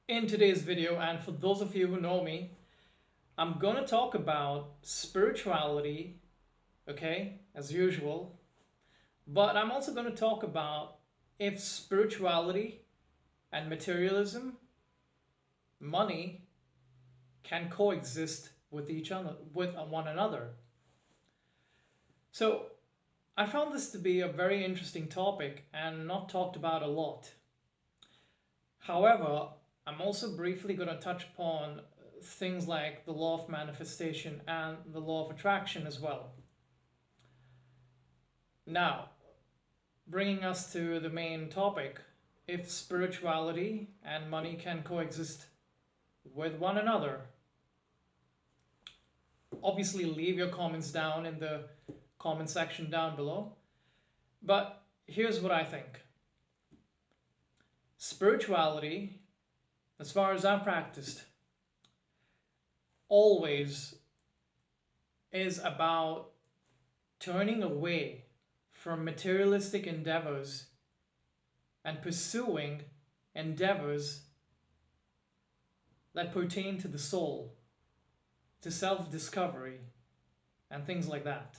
In today's video, and for those of you who know me, I'm going to talk about spirituality, okay, as usual, but I'm also going to talk about if spirituality and materialism, money, can coexist with each other, with one another. So, I found this to be a very interesting topic and not talked about a lot. However, I'm also briefly going to touch upon things like the law of manifestation and the law of attraction as well. Now, bringing us to the main topic, if spirituality and money can coexist with one another. Obviously, leave your comments down in the comment section down below. But here's what I think. Spirituality, as far as I've practiced, always is about turning away from materialistic endeavors and pursuing endeavors that pertain to the soul, to self-discovery, and things like that.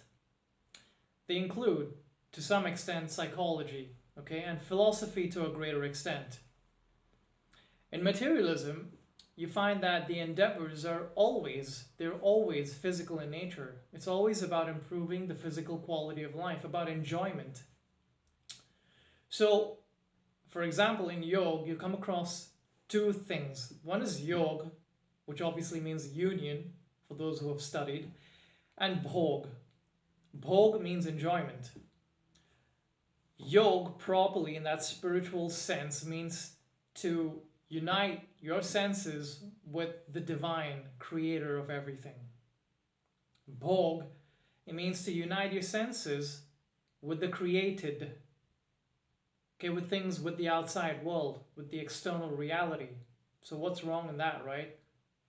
They include, to some extent, psychology, okay, and philosophy to a greater extent. In materialism, you find that the endeavors are they're always physical in nature. It's always about improving the physical quality of life, about enjoyment. So, for example, in yoga, you come across two things. One is yoga, which obviously means union, for those who have studied, and bhog. Bhog means enjoyment. Yoga, properly in that spiritual sense, means to unite your senses with the divine creator of everything. Bhog, it means to unite your senses with the created, okay, with things, with the outside world, with the external reality. So what's wrong in that, right?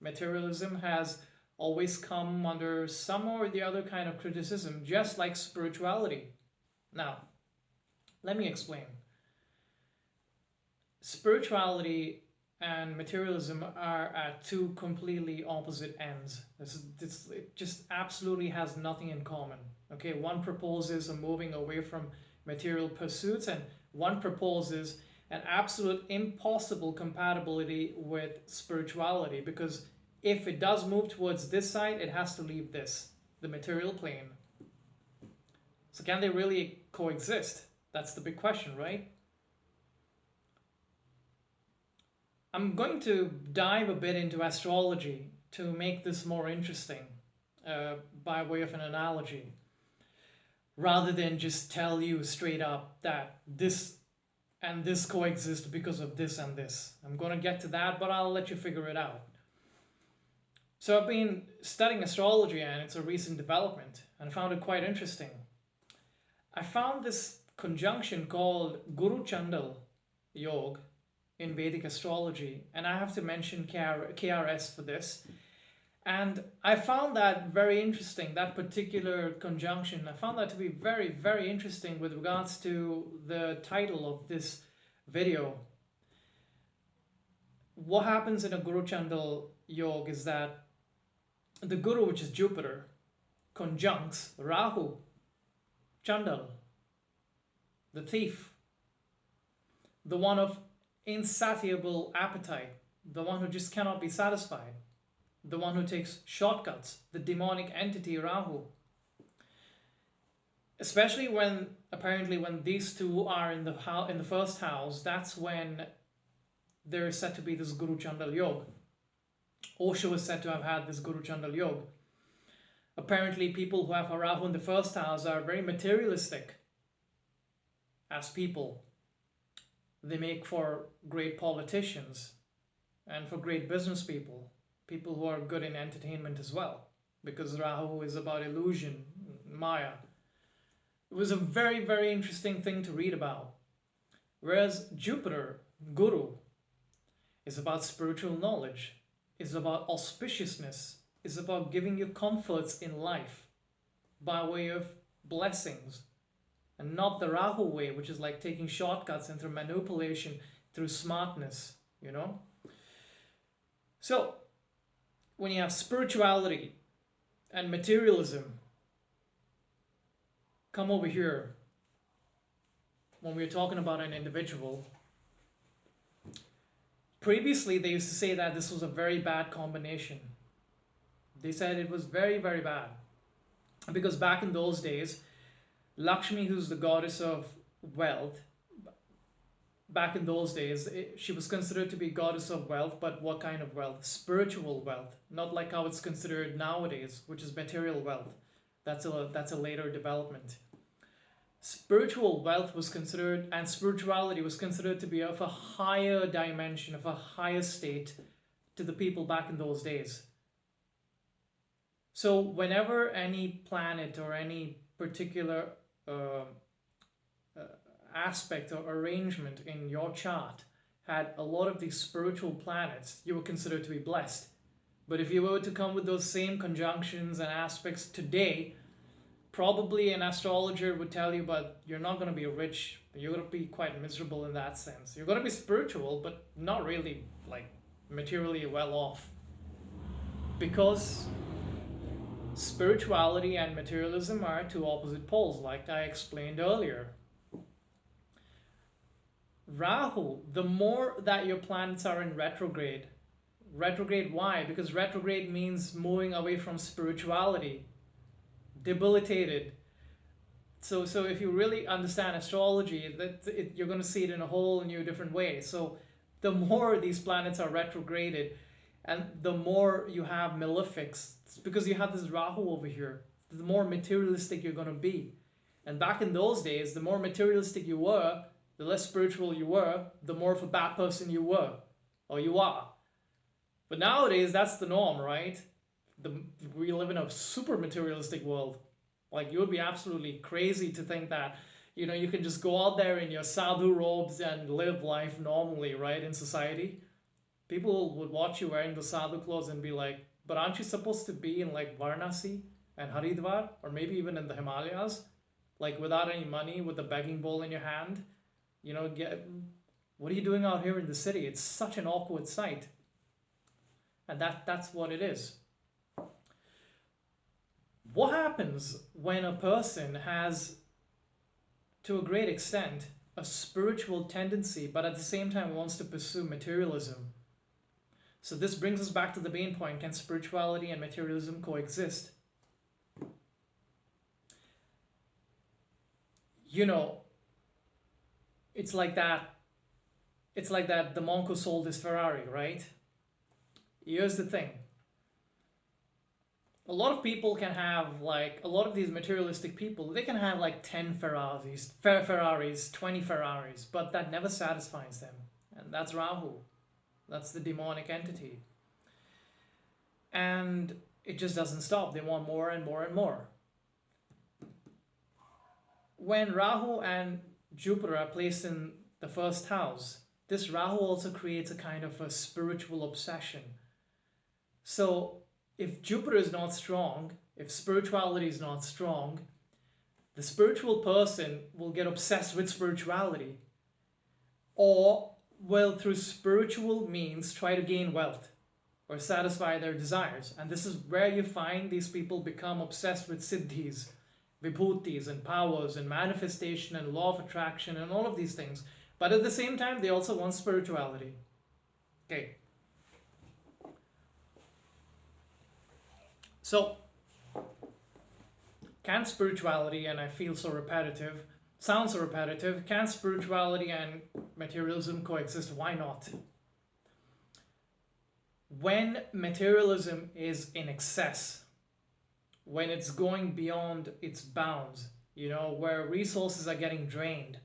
Materialism has always come under some or the other kind of criticism, just like spirituality. Now, let me explain. Spirituality and materialism are at two completely opposite ends. It just absolutely has nothing in common. Okay, one proposes a moving away from material pursuits, and one proposes an absolute impossible compatibility with spirituality, because if it does move towards this side, it has to leave this, the material plane. So can they really coexist? That's the big question, right? I'm going to dive a bit into astrology to make this more interesting, by way of an analogy, rather than just tell you straight up that this and this coexist because of this and this. I'm going to get to that, but I'll let you figure it out. So I've been studying astrology, and it's a recent development, and I found it quite interesting. I found this conjunction called Guru-chandal yoga in Vedic astrology, and I have to mention KRS for this. And I found that very interesting, that particular conjunction. I found that to be very, very interesting with regards to the title of this video. What happens in a Guru-chandal yoga is that the Guru, which is Jupiter, conjuncts Rahu, Chandal, the thief, the one of insatiable appetite, the one who just cannot be satisfied, the one who takes shortcuts, the demonic entity Rahu. Especially when, apparently, when these two are in the first house, that's when there is said to be this Guru-chandal yoga. Osho is said to have had this Guru-chandal yoga. Apparently, people who have a Rahu in the first house are very materialistic as people. They make for great politicians and for great business people, people who are good in entertainment as well, because Rahu is about illusion, Maya. It was a very, very interesting thing to read about. Whereas Jupiter, Guru, is about spiritual knowledge, is about auspiciousness, is about giving you comforts in life by way of blessings, and not the Rahu way, which is like taking shortcuts and through manipulation, through smartness, you know. So when you have spirituality and materialism come over here, when we're talking about an individual, previously they used to say that this was a very bad combination. They said it was very, very bad. Because back in those days, Lakshmi, who's the goddess of wealth, back in those days, she was considered to be goddess of wealth, but what kind of wealth? Spiritual wealth, not like how it's considered nowadays, which is material wealth. That's a later development. Spiritual wealth was considered, and spirituality was considered to be of a higher dimension, of a higher state to the people back in those days. So whenever any planet or any particular aspect or arrangement in your chart had a lot of these spiritual planets, you were considered to be blessed. But if you were to come with those same conjunctions and aspects today, probably an astrologer would tell you, but you're not going to be rich. You're going to be quite miserable in that sense. You're going to be spiritual, but not really like materially well off. Because spirituality and materialism are two opposite poles, like I explained earlier. Rahu, the more that your planets are in retrograde, why? Because retrograde means moving away from spirituality, debilitated. So if you really understand astrology, you're going to see it in a whole new different way. So the more these planets are retrograded, and the more you have malefics, because you have this Rahu over here, the more materialistic you're going to be. And back in those days, the more materialistic you were, the less spiritual you were, the more of a bad person you were, or you are. But nowadays, that's the norm, right? We live in a super materialistic world. Like, you would be absolutely crazy to think that, you know, you can just go out there in your sadhu robes and live life normally, right, in society. People would watch you wearing the sadhu clothes and be like, but aren't you supposed to be in like Varanasi and Haridwar, or maybe even in the Himalayas, like without any money, with a begging bowl in your hand? You know, what are you doing out here in the city? It's such an awkward sight. And that's what it is. What happens when a person has, to a great extent, a spiritual tendency, but at the same time wants to pursue materialism? So this brings us back to the main point. Can spirituality and materialism coexist? You know, it's like that the monk who sold his Ferrari, right? Here's the thing. A lot of people can have, like, a lot of these materialistic people, they can have like 10 Ferraris, 20 Ferraris, but that never satisfies them. And that's Rahu. That's the demonic entity. And it just doesn't stop. They want more and more and more. When Rahu and Jupiter are placed in the first house, this Rahu also creates a kind of a spiritual obsession. So if Jupiter is not strong, if spirituality is not strong, the spiritual person will get obsessed with spirituality, or will, through spiritual means, try to gain wealth or satisfy their desires. And this is where you find these people become obsessed with siddhis, vibhutis, and powers, and manifestation, and law of attraction, and all of these things. But at the same time, they also want spirituality. Okay. So, can spirituality, and I feel so repetitive, sounds so repetitive, can spirituality and materialism coexist? Why not? When materialism is in excess, when it's going beyond its bounds, you know, where resources are getting drained,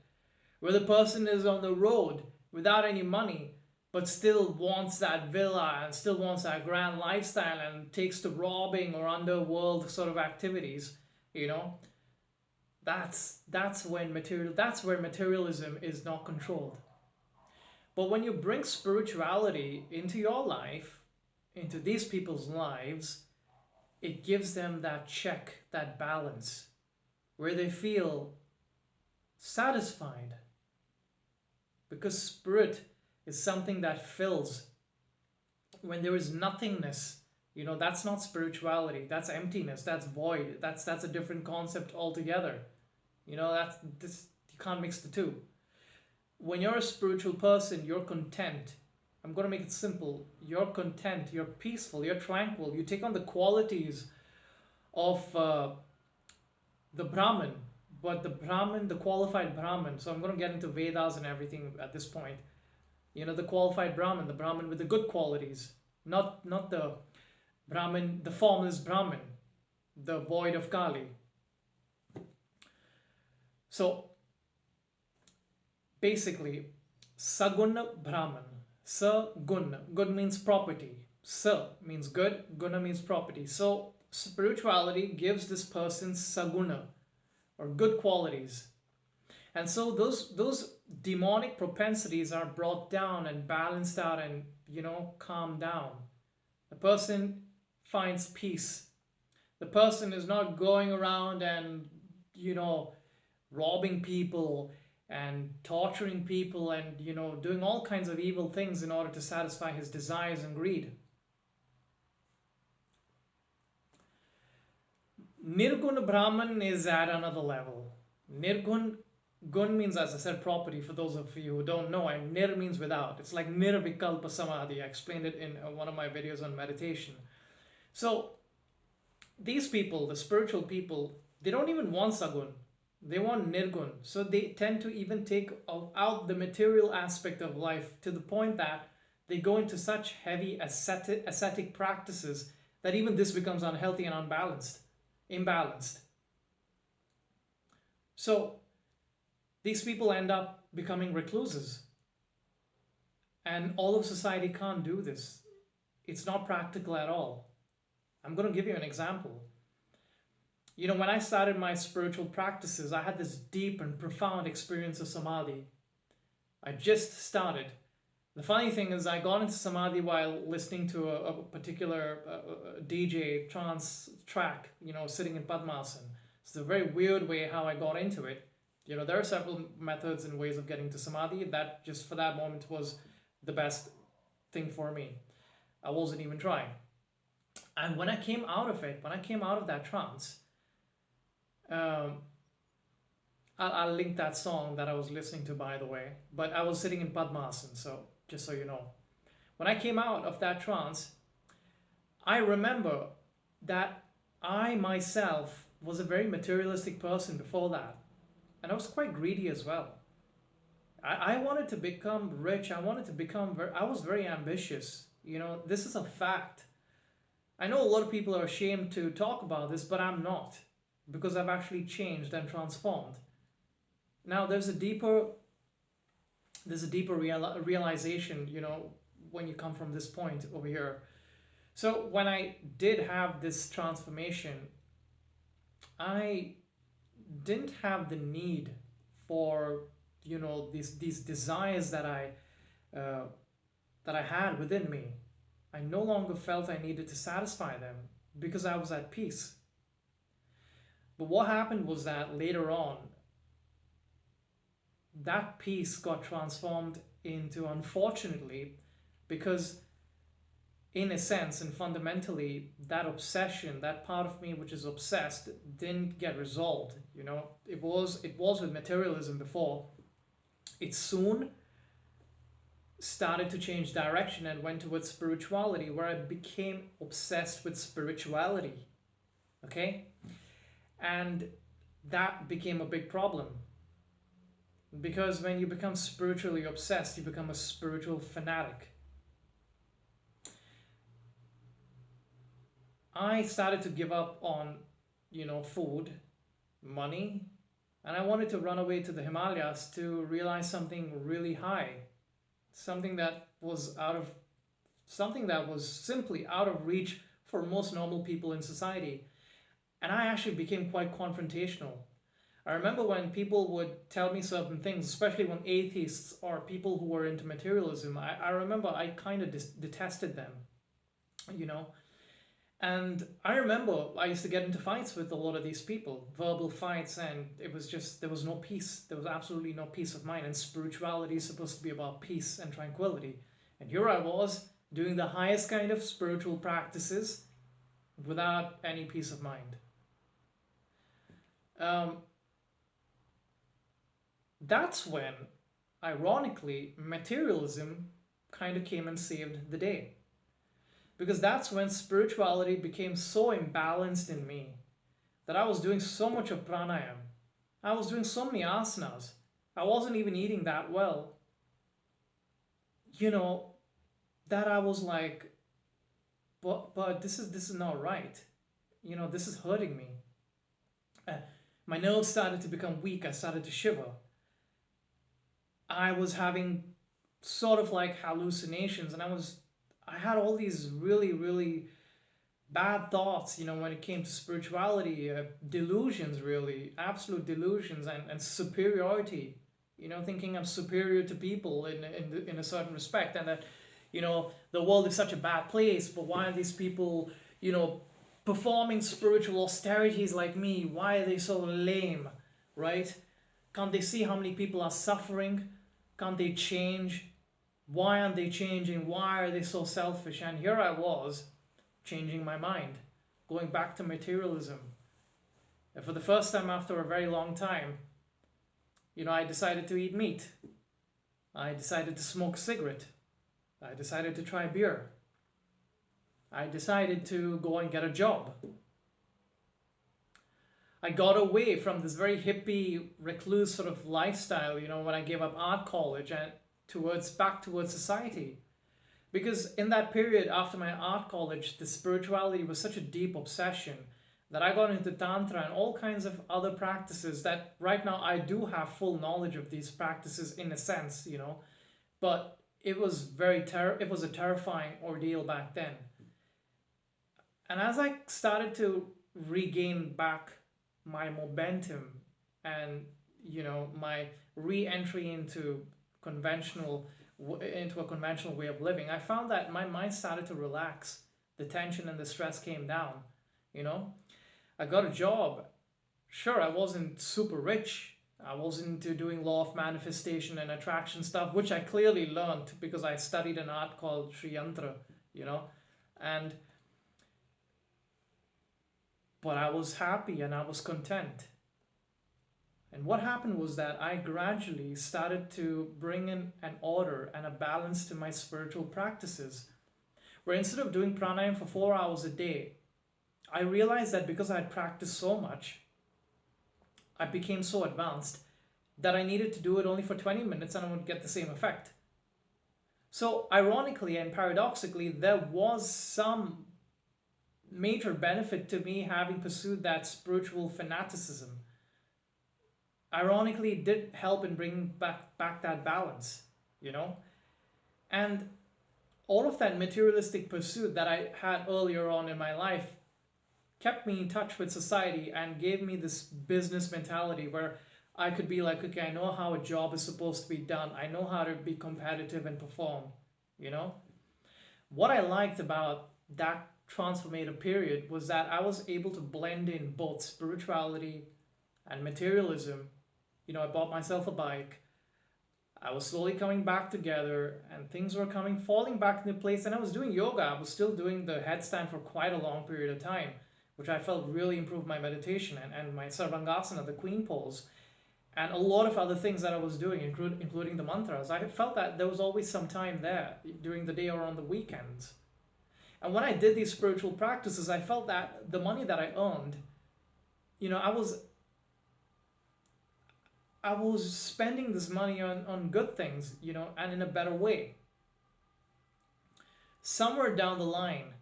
where the person is on the road without any money, but still wants that villa and still wants that grand lifestyle and takes to robbing or underworld sort of activities, you know, that's where materialism is not controlled. But when you bring spirituality into your life, into these people's lives, it gives them that check, that balance, where they feel satisfied. Because spirit is something that fills. when there is nothingness, that's not spirituality. That's emptiness. That's void. That's a different concept altogether. That's this. You can't mix the two. When you're a spiritual person, you're content. I'm going to make it simple. You're content. You're peaceful. You're tranquil. You take on the qualities of the Brahman, but the Brahman, the qualified Brahman. So I'm going to get into Vedas and everything at this point. The qualified Brahman, the Brahman with the good qualities, not the Brahman, the formless Brahman, the void of Kali. So basically, Saguna Brahman. Sa-gun. Good means property. Sa means good. Guna means property. So spirituality gives this person saguna, or good qualities. And so those demonic propensities are brought down and balanced out and, calmed down. The person finds peace. The person is not going around and, robbing people and torturing people and, doing all kinds of evil things in order to satisfy his desires and greed. Nirgun Brahman is at another level. Gun means, as I said, property, for those of you who don't know, and Nir means without. It's like Nirvikalpa Samadhi. I explained it in one of my videos on meditation. So these people, the spiritual people, they don't even want Sagun. They want Nirgun. So they tend to even take out the material aspect of life to the point that they go into such heavy ascetic practices that even this becomes unhealthy and imbalanced. So these people end up becoming recluses. And all of society can't do this. It's not practical at all. I'm going to give you an example. When I started my spiritual practices, I had this deep and profound experience of samadhi. I just started. The funny thing is, I got into samadhi while listening to a particular DJ trance track, sitting in Padmasana. It's a very weird way how I got into it. There are several methods and ways of getting to samadhi. That just for that moment was the best thing for me. I wasn't even trying. And when I came out of that trance, I'll link that song that I was listening to, by the way. But I was sitting in Padmasana, so just so you know. When I came out of that trance, I remember that I myself was a very materialistic person before that. And I was quite greedy as well. I wanted to become rich. I was very ambitious. This is a fact. I know a lot of people are ashamed to talk about this, but I'm not, because I've actually changed and transformed. Now there's a deeper realization, when you come from this point over here. So when I did have this transformation, I didn't have the need for, these desires that I had within me. I no longer felt I needed to satisfy them because I was at peace. But what happened was that later on, that peace got transformed into, unfortunately, because in a sense and fundamentally, that obsession, that part of me which is obsessed, didn't get resolved. It was with materialism before. It soon started to change direction and went towards spirituality, where I became obsessed with spirituality. Okay? And that became a big problem. Because when you become spiritually obsessed, you become a spiritual fanatic. I started to give up on, food, money, and I wanted to run away to the Himalayas to realize something really high. Something that was simply out of reach for most normal people in society. And I actually became quite confrontational. I remember when people would tell me certain things, especially when atheists or people who were into materialism, I remember I kind of detested them, And I remember I used to get into fights with a lot of these people, verbal fights, and it was just, there was no peace. There was absolutely no peace of mind. And spirituality is supposed to be about peace and tranquility. And here I was, doing the highest kind of spiritual practices without any peace of mind. Um, that's when, ironically, materialism kind of came and saved the day. Because that's when spirituality became so imbalanced in me that I was doing so much of pranayam. I was doing so many asanas. I wasn't even eating that well. You know, that I was like, but this is not right. This is hurting me. Uh, my nerves started to become weak. I started to shiver. I was having sort of like hallucinations, and I had all these really, really bad thoughts, when it came to spirituality, delusions, really, absolute delusions, and superiority, thinking I'm superior to people in a certain respect, and that, the world is such a bad place, but why are these people, performing spiritual austerities like me? Why are they so lame, right? Can't they see how many people are suffering? Can't they change? Why aren't they changing? Why are they so selfish? And here I was, changing my mind, going back to materialism. And for the first time after a very long time, I decided to eat meat. I decided to smoke a cigarette. I decided to try beer. I decided to go and get a job. I got away from this very hippie, recluse sort of lifestyle, when I gave up art college and back towards society. Because in that period after my art college, the spirituality was such a deep obsession that I got into Tantra and all kinds of other practices that right now I do have full knowledge of these practices in a sense, but it was it was a terrifying ordeal back then. And as I started to regain back my momentum and, my re-entry into a conventional way of living, I found that my mind started to relax. The tension and the stress came down. I got a job. Sure, I wasn't super rich. I wasn't into doing law of manifestation and attraction stuff, which I clearly learned because I studied an art called Sri Yantra, and but I was happy and I was content. And what happened was that I gradually started to bring in an order and a balance to my spiritual practices. Where instead of doing pranayam for 4 hours a day, I realized that because I had practiced so much, I became so advanced that I needed to do it only for 20 minutes and I would get the same effect. So, ironically and paradoxically, there was some major benefit to me having pursued that spiritual fanaticism. Ironically, it did help in bringing back that balance, and all of that materialistic pursuit that I had earlier on in my life kept me in touch with society and gave me this business mentality where I could be like, okay, I know how a job is supposed to be done. I know how to be competitive and perform, What I liked about that transformative period was that I was able to blend in both spirituality and materialism. I bought myself a bike. I was slowly coming back together and things were falling back into place. And I was doing yoga. I was still doing the headstand for quite a long period of time, which I felt really improved my meditation and my sarvangasana, the queen pose, and a lot of other things that I was doing, including the mantras. I felt that there was always some time there during the day or on the weekends. And when I did these spiritual practices, I felt that the money that I earned, I was spending this money on good things, and in a better way. Somewhere down the line,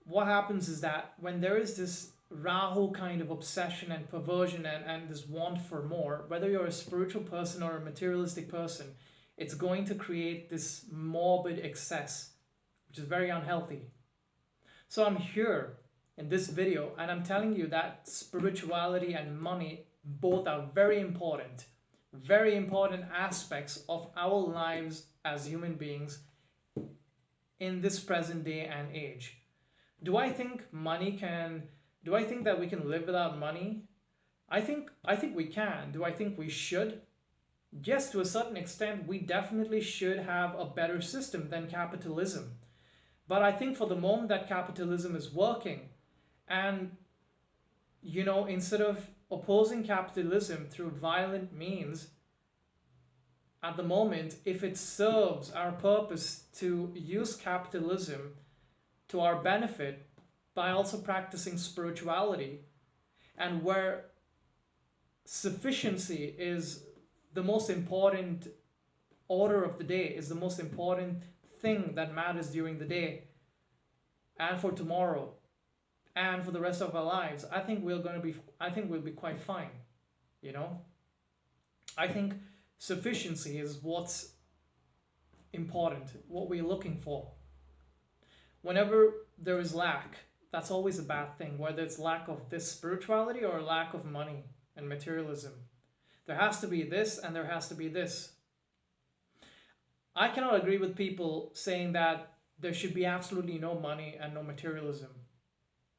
what happens is that when there is this Rahu kind of obsession and perversion and this want for more, whether you're a spiritual person or a materialistic person, it's going to create this morbid excess, which is very unhealthy. So I'm here in this video and I'm telling you that spirituality and money both are very important aspects of our lives as human beings in this present day and age. Do I think that we can live without money? I think we can. Do I think we should? Yes, to a certain extent, we definitely should have a better system than capitalism. But I think for the moment that capitalism is working, and instead of opposing capitalism through violent means, at the moment, if it serves our purpose to use capitalism to our benefit by also practicing spirituality, and where sufficiency is the most important order of the day, is the most important thing that matters during the day and for tomorrow and for the rest of our lives, I think we'll be quite fine. you know I think sufficiency is what's important, what we're looking for. Whenever there is lack, that's always a bad thing, whether it's lack of this spirituality or lack of money and materialism. There has to be this and there has to be this. I cannot agree with people saying that there should be absolutely no money and no materialism.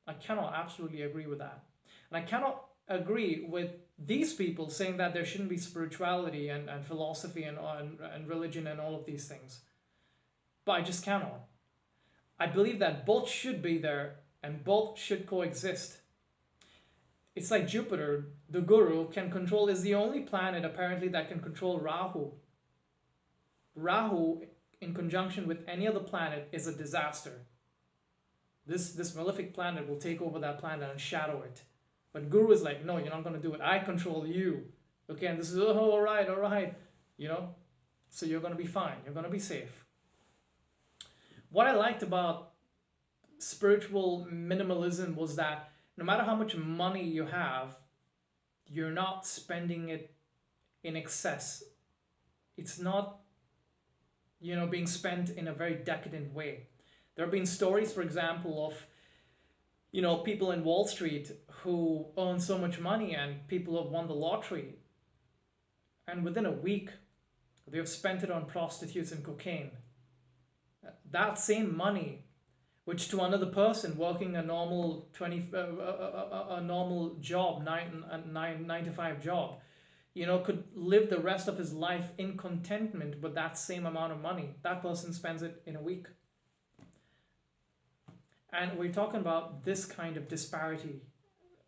I cannot absolutely agree with that. And I cannot agree with these people saying that there shouldn't be spirituality and philosophy and religion and all of these things. But I just cannot. I believe that both should be there and both should coexist. It's like Jupiter, the guru, is the only planet apparently that can control Rahu. Rahu, in conjunction with any other planet, is a disaster. This malefic planet will take over that planet and shadow it. But Guru is like, no, you're not going to do it. I control you. Okay, and this is, oh, all right. So you're going to be fine. You're going to be safe. What I liked about spiritual minimalism was that no matter how much money you have, you're not spending it in excess. It's not, being spent in a very decadent way. There have been stories, for example, of people in Wall Street who earn so much money, and people who have won the lottery, and within a week they have spent it on prostitutes and cocaine. That same money, which to another person working a normal a normal job, nine to five job, could live the rest of his life in contentment with that same amount of money. That person spends it in a week. And we're talking about this kind of disparity,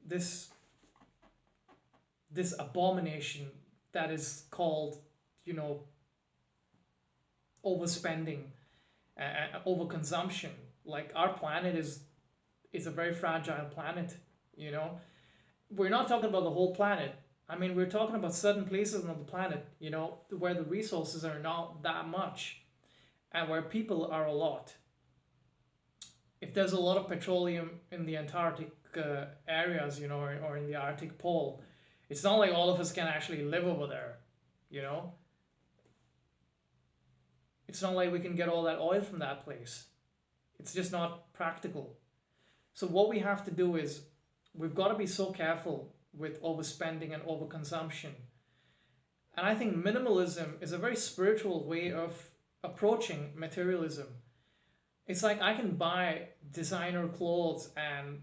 this abomination that is called, overspending, overconsumption. Like, our planet is a very fragile planet. We're not talking about the whole planet. I mean, we're talking about certain places on the planet, where the resources are not that much, and where people are a lot. If there's a lot of petroleum in the Antarctic areas, or in the Arctic pole, it's not like all of us can actually live over there. It's not like we can get all that oil from that place. It's just not practical. So what we have to do is, we've got to be so careful with overspending and overconsumption. And I think minimalism is a very spiritual way of approaching materialism. It's like, I can buy designer clothes and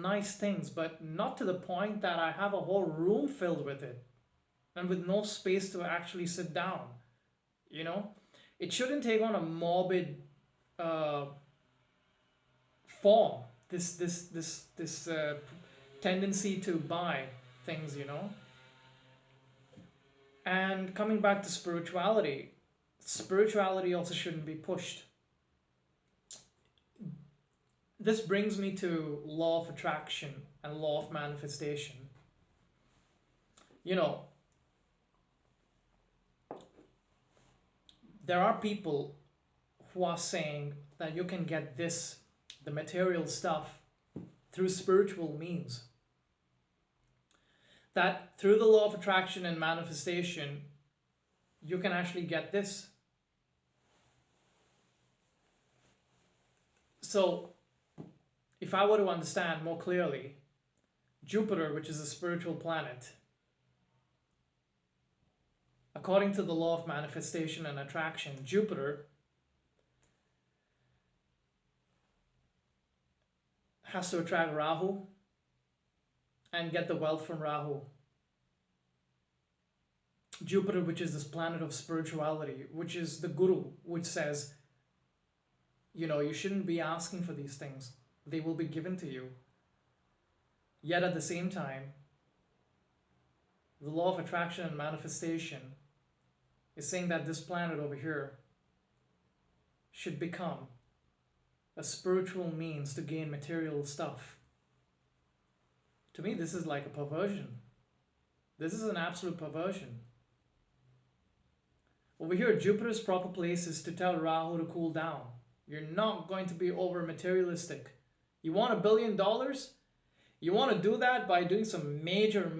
nice things, but not to the point that I have a whole room filled with it and with no space to actually sit down. It shouldn't take on a morbid form. This tendency to buy things. And coming back to spirituality also shouldn't be pushed. This brings me to law of attraction and law of manifestation. There are people who are saying that you can get the material stuff, through spiritual means. That through the law of attraction and manifestation, you can actually get this. So, if I were to understand more clearly, Jupiter, which is a spiritual planet, according to the law of manifestation and attraction, Jupiter has to attract Rahu and get the wealth from Rahu. Jupiter, which is this planet of spirituality, which is the guru, which says, you shouldn't be asking for these things. They will be given to you. Yet at the same time, the law of attraction and manifestation is saying that this planet over here should become a spiritual means to gain material stuff. To me, this is like a perversion. This is an absolute perversion. Over here, Jupiter's proper place is to tell Rahu to cool down. You're not going to be over materialistic. You want $1 billion? You want to do that by doing some major,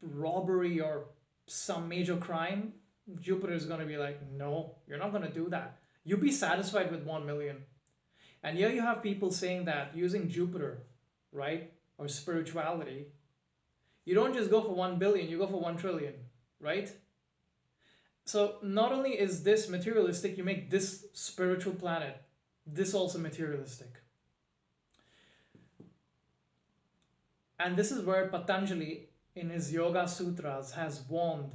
robbery or some major crime? Jupiter is going to be like, no, you're not going to do that. You be satisfied with 1 million. And here you have people saying that using Jupiter, right, or spirituality, you don't just go for 1 billion, you go for 1 trillion, right? So not only is this materialistic, you make this spiritual planet, this also materialistic. And this is where Patanjali in his Yoga Sutras has warned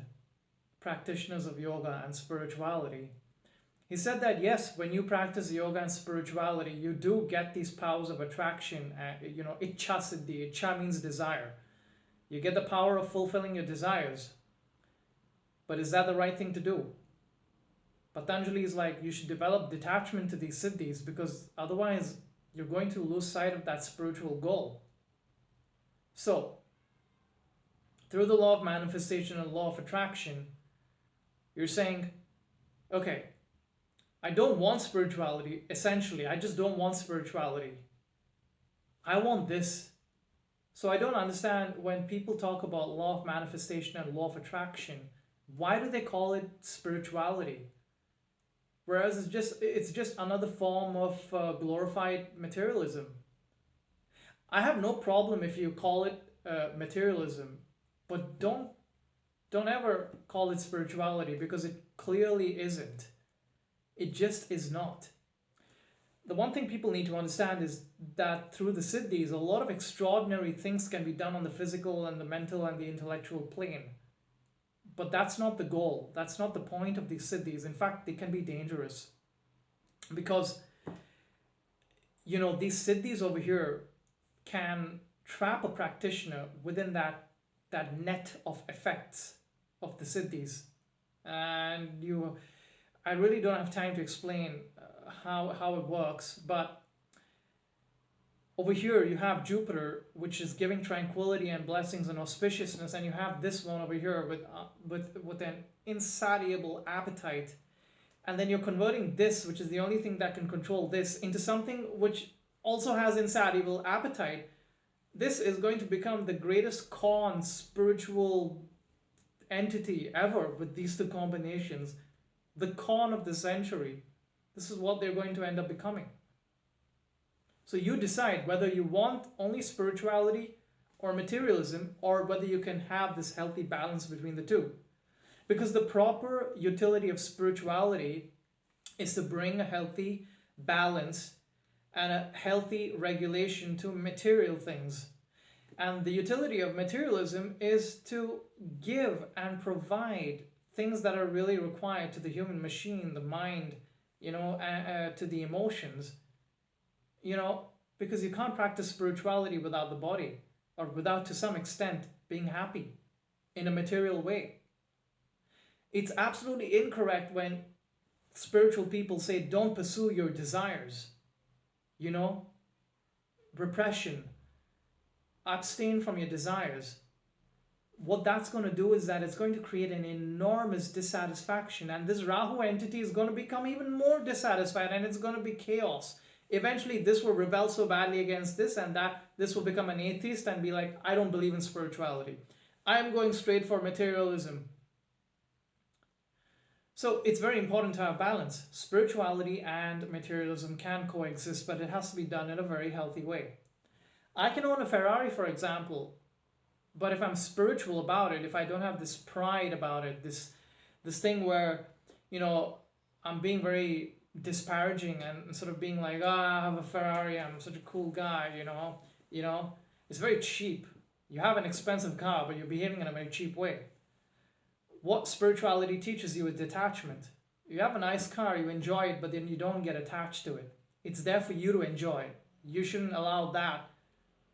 practitioners of yoga and spirituality. He said that yes, when you practice yoga and spirituality, you do get these powers of attraction. Ichha siddhi. Ichha means desire. You get the power of fulfilling your desires. But is that the right thing to do? Patanjali is like, you should develop detachment to these siddhis, because otherwise you're going to lose sight of that spiritual goal. So, through the law of manifestation and law of attraction, you're saying, okay, I don't want spirituality, essentially. I just don't want spirituality. I want this. So I don't understand when people talk about law of manifestation and law of attraction, why do they call it spirituality? Whereas it's just another form of glorified materialism. I have no problem if you call it materialism, but don't ever call it spirituality, because it clearly isn't. It just is not. The one thing people need to understand is that through the siddhis, a lot of extraordinary things can be done on the physical and the mental and the intellectual plane. But that's not the goal. That's not the point of these siddhis. In fact, they can be dangerous. Because, these siddhis over here can trap a practitioner within that net of effects of the siddhis. And I really don't have time to explain how it works, but over here you have Jupiter, which is giving tranquility and blessings and auspiciousness, and you have this one over here with an insatiable appetite, and then you're converting this, which is the only thing that can control this, into something which also has insatiable appetite. This is going to become the greatest con spiritual entity ever with these two combinations. The con of the century. This is what they're going to end up becoming. So you decide whether you want only spirituality or materialism, or whether you can have this healthy balance between the two. Because the proper utility of spirituality is to bring a healthy balance and a healthy regulation to material things. And the utility of materialism is to give and provide things that are really required to the human machine, the mind, to the emotions, because you can't practice spirituality without the body, or without, to some extent, being happy in a material way. It's absolutely incorrect when spiritual people say, don't pursue your desires, repression, abstain from your desires. What that's going to do is that it's going to create an enormous dissatisfaction, and this Rahu entity is going to become even more dissatisfied, and it's going to be chaos. Eventually this will rebel so badly against this, and that this will become an atheist and be like, I don't believe in spirituality. I am going straight for materialism. So it's very important to have balance. Spirituality and materialism can coexist, but it has to be done in a very healthy way. I can own a Ferrari, for example, but if I'm spiritual about it, if I don't have this pride about it, this thing where, I'm being very disparaging and sort of being like, I have a Ferrari, I'm such a cool guy, it's very cheap. You have an expensive car, but you're behaving in a very cheap way. what spirituality teaches you is detachment. You have a nice car, you enjoy it, but then you don't get attached to it. It's there for you to enjoy. You shouldn't allow that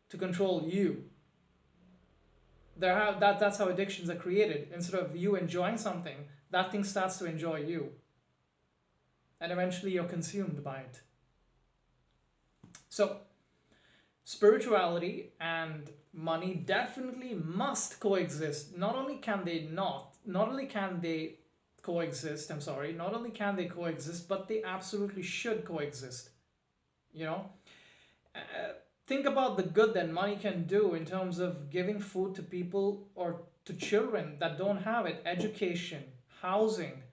to control you. That's how addictions are created. Instead of you enjoying something, that thing starts to enjoy you. And eventually you're consumed by it. So, spirituality and money definitely must coexist. Not only can they coexist, but they absolutely should coexist. You know? Think about the good that money can do in terms of giving food to people or to children that don't have it, education, housing,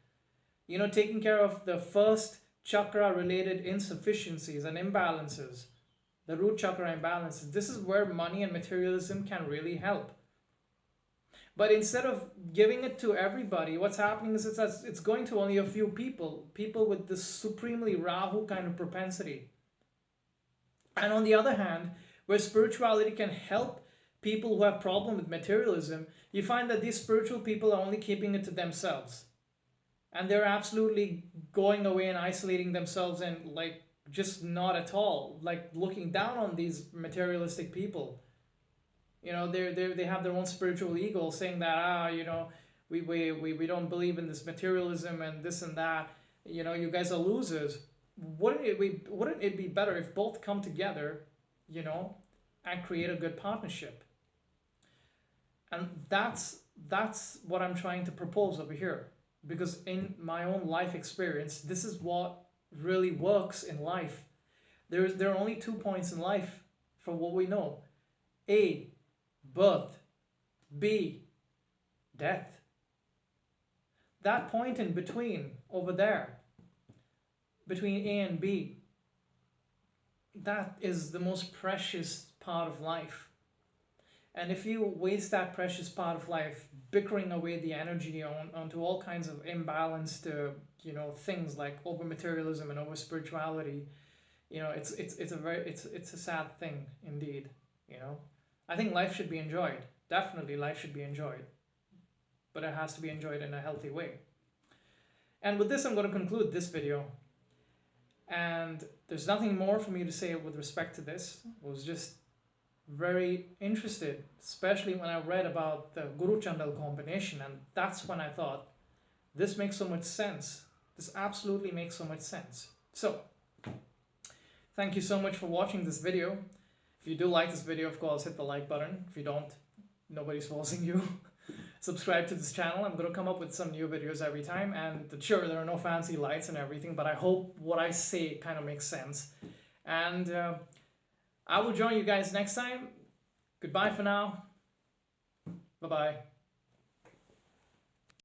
taking care of the first chakra related insufficiencies and imbalances, the root chakra imbalances. This is where money and materialism can really help. But instead of giving it to everybody, what's happening is it's going to only a few people with this supremely Rahu kind of propensity. And on the other hand, where spirituality can help people who have problem with materialism, you find that these spiritual people are only keeping it to themselves. And they're absolutely going away and isolating themselves and just not at all, looking down on these materialistic people. They have their own spiritual ego, saying that, we don't believe in this materialism and this and that. You guys are losers. Wouldn't it be better if both come together, and create a good partnership? And that's what I'm trying to propose over here, because in my own life experience, this is what really works in life. There are only 2 points in life for what we know: A, birth; B, death. That point in between over there, between A and B, that is the most precious part of life. And if you waste that precious part of life bickering away the energy onto all kinds of imbalanced things like over materialism and over spirituality, it's a sad thing indeed. I think life should be enjoyed. Definitely life should be enjoyed, but it has to be enjoyed in a healthy way. And with this, I'm going to conclude this video. And there's nothing more for me to say with respect to this. I was just very interested, especially when I read about the Guru-chandal combination, and that's when I thought, this makes so much sense. This absolutely makes so much sense. So, thank you so much for watching this video. If you do like this video, of course, hit the like button. If you don't, nobody's forcing you. Subscribe to this channel. I'm going to come up with some new videos every time, and sure, there are no fancy lights and everything, but I hope what I say kind of makes sense. And I will join you guys next time. Goodbye for now. Bye-bye.